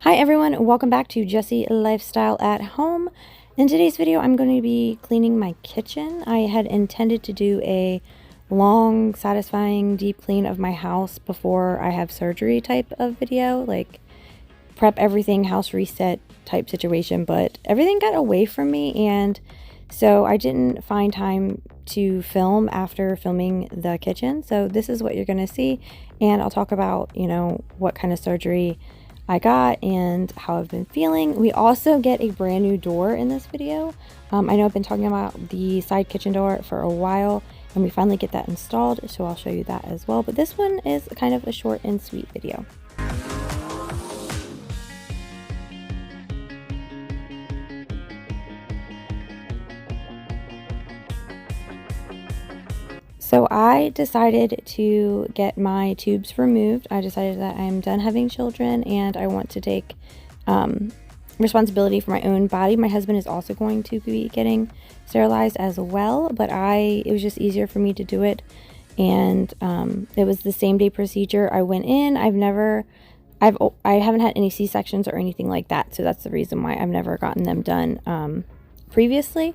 Hi everyone, welcome back to Jessie Lifestyle at Home. In today's video, I'm going to be cleaning my kitchen. I had intended to do a long, satisfying deep clean of my house before I have surgery type of video, like prep everything, house reset type situation, but everything got away from me, and so I didn't find time to film after filming the kitchen. So this is what you're going to see, and I'll talk about, what kind of surgery I got and how I've been feeling. We also get a brand new door in this video. I know I've been talking about the side kitchen door for a while, and we finally get that installed, so I'll show you that as well. But this one is kind of a short and sweet video. So I decided to get my tubes removed. I decided that I'm done having children and I want to take responsibility for my own body. My husband is also going to be getting sterilized as well, but it was just easier for me to do it. And it was the same day procedure. I went in. I haven't had any C-sections or anything like that, so that's the reason why I've never gotten them done previously.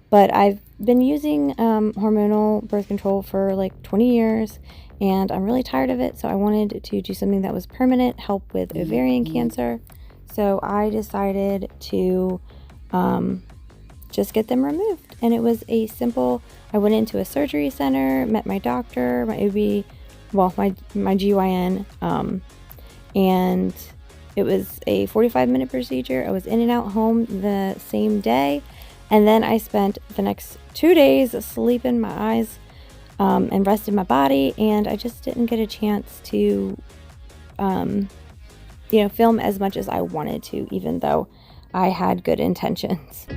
But I've been using hormonal birth control for like 20 years, and I'm really tired of it. So I wanted to do something that was permanent, help with ovarian cancer. So I decided to just get them removed. And it was I went into a surgery center, met my doctor, my OB, my GYN, and it was a 45-minute procedure. I was in and out home the same day. And then I spent the next 2 days sleeping my eyes and rested my body. And I just didn't get a chance to, film as much as I wanted to, even though I had good intentions.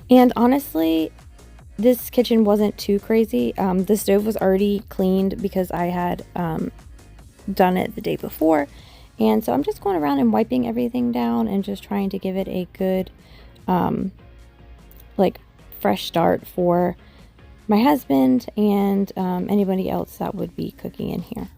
And honestly, this kitchen wasn't too crazy. The stove was already cleaned because I had done it the day before. And so I'm just going around and wiping everything down and just trying to give it a good, fresh start for my husband and anybody else that would be cooking in here.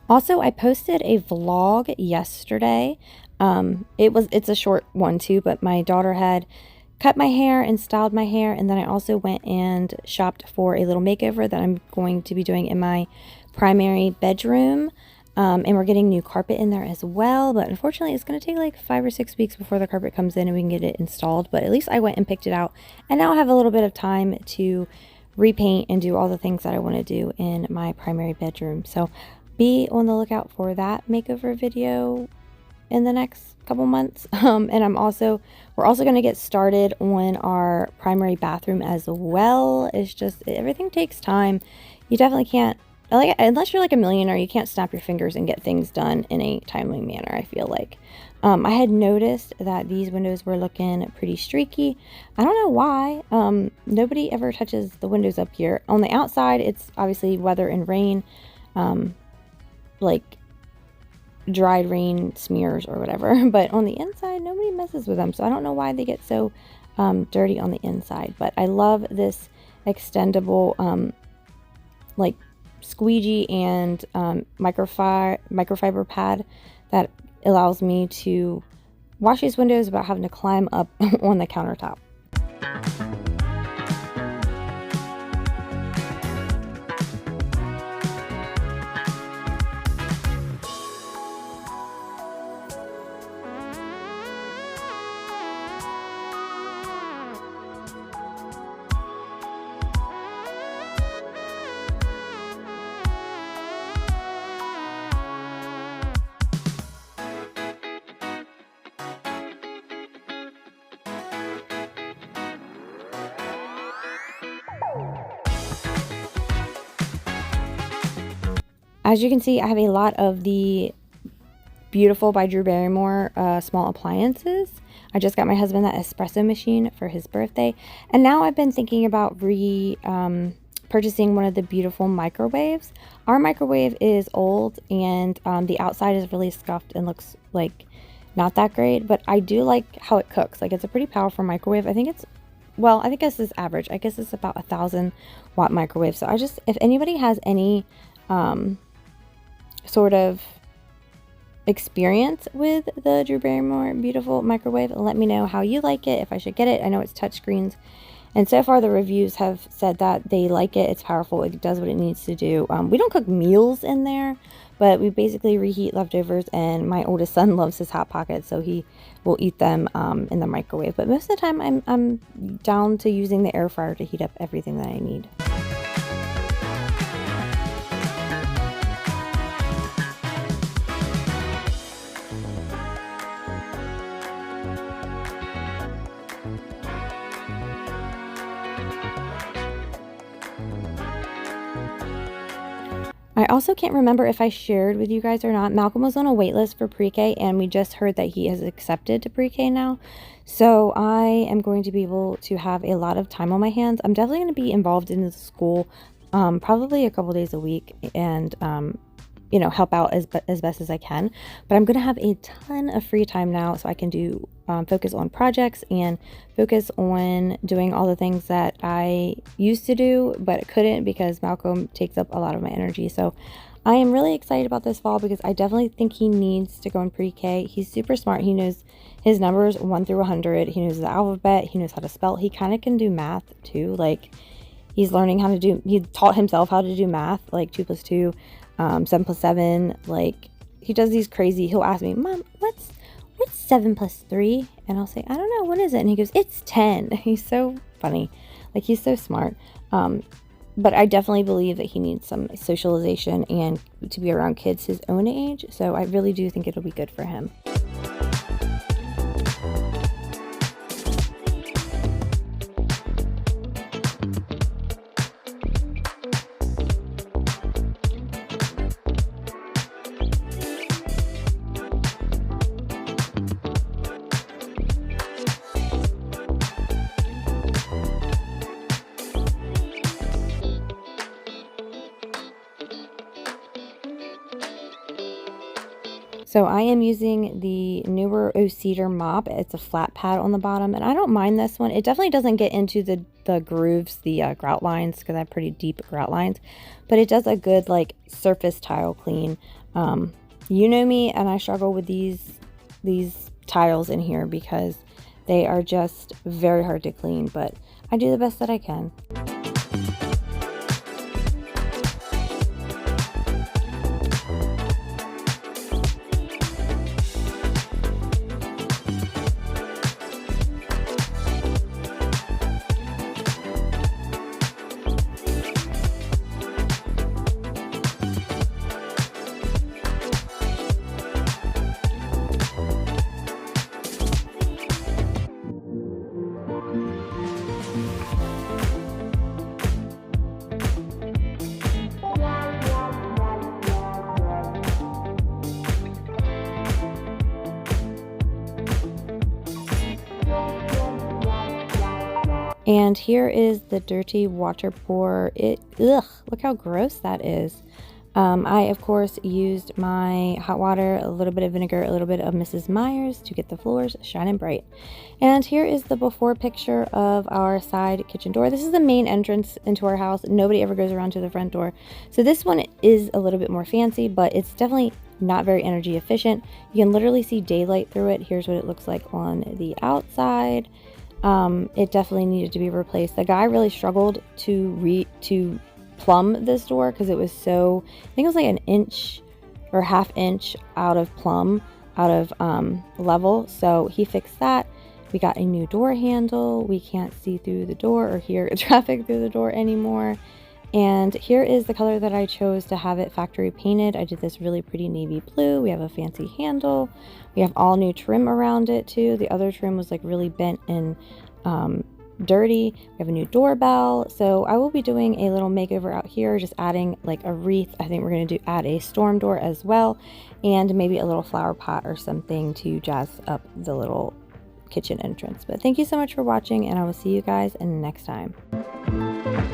Also, I posted a vlog yesterday. It's a short one too, but my daughter had cut my hair and styled my hair, and then I also went and shopped for a little makeover that I'm going to be doing in my primary bedroom. And we're getting new carpet in there as well, but unfortunately it's going to take like 5 or 6 weeks before the carpet comes in and we can get it installed. But at least I went and picked it out, and now I have a little bit of time to repaint and do all the things that I want to do in my primary bedroom. So be on the lookout for that makeover video in the next couple months. And we're also going to get started on our primary bathroom as well. It's just, everything takes time. You definitely can't, unless you're like a millionaire, you can't snap your fingers and get things done in a timely manner, I feel like. I had noticed that these windows were looking pretty streaky. I don't know why. Nobody ever touches the windows up here. On the outside, it's obviously weather and rain, like dried rain smears or whatever, but on the inside nobody messes with them, so I don't know why they get so dirty on the inside. But I love this extendable squeegee and microfiber pad that allows me to wash these windows without having to climb up on the countertop. As you can see, I have a lot of the Beautiful by Drew Barrymore small appliances. I just got my husband that espresso machine for his birthday. And now I've been thinking about purchasing one of the Beautiful microwaves. Our microwave is old and the outside is really scuffed and looks like not that great. But I do like how it cooks. Like, it's a pretty powerful microwave. I think it's, well, I think this is average. I guess it's about 1,000-watt microwave. So if anybody has any sort of experience with the Drew Barrymore Beautiful microwave, let me know how you like it, if I should get it. I know it's touchscreens, and so far the reviews have said that they like it. It's powerful, it does what it needs to do. We don't cook meals in there, but we basically reheat leftovers, and my oldest son loves his Hot Pockets, so he will eat them in the microwave. But most of the time I'm down to using the air fryer to heat up everything that I need. I also can't remember if I shared with you guys or not. Malcolm was on a wait list for pre-K, and we just heard that he has accepted to pre-K now. So I am going to be able to have a lot of time on my hands. I'm definitely going to be involved in the school, probably a couple days a week, and you know, help out as best as I can. But I'm going to have a ton of free time now, so I can do focus on projects and focus on doing all the things that I used to do but couldn't because Malcolm takes up a lot of my energy. So I am really excited about this fall because I definitely think he needs to go in pre-K. He's super smart. He knows his numbers 1 through 100. He knows the alphabet. He knows how to spell. He kind of can do math too. Like, he's learning how to do, he taught himself how to do math, like 2 plus 2, 7 plus 7. Like, he does these crazy, he'll ask me, Mom, what's 7 plus 3? And I'll say, I don't know, what is it? And he goes, it's 10. He's so funny. Like, he's so smart. But I definitely believe that he needs some socialization and to be around kids his own age. So I really do think it'll be good for him. So I am using the newer Cedar mop. It's a flat pad on the bottom, and I don't mind this one. It definitely doesn't get into the grooves, the grout lines, because I have pretty deep grout lines, but it does a good like surface tile clean. You know me, and I struggle with these tiles in here because they are just very hard to clean, but I do the best that I can. And here is the dirty water pour. Ugh, look how gross that is. I, of course, used my hot water, a little bit of vinegar, a little bit of Mrs. Meyer's to get the floors shining bright. And here is the before picture of our side kitchen door. This is the main entrance into our house. Nobody ever goes around to the front door. So this one is a little bit more fancy, but it's definitely not very energy efficient. You can literally see daylight through it. Here's what it looks like on the outside. It definitely needed to be replaced. The guy really struggled to plumb this door because it was so, I think it was like an inch or half inch out of level. So he fixed that. We got a new door handle. We can't see through the door or hear traffic through the door anymore. And here is the color that I chose to have it factory painted. I did this really pretty navy blue. We have a fancy handle. We have all new trim around it too. The other trim was like really bent and dirty. We have a new doorbell. So I will be doing a little makeover out here, just adding like a wreath. I think we're going to add a storm door as well, and maybe a little flower pot or something to jazz up the little kitchen entrance. But thank you so much for watching, and I will see you guys in the next time.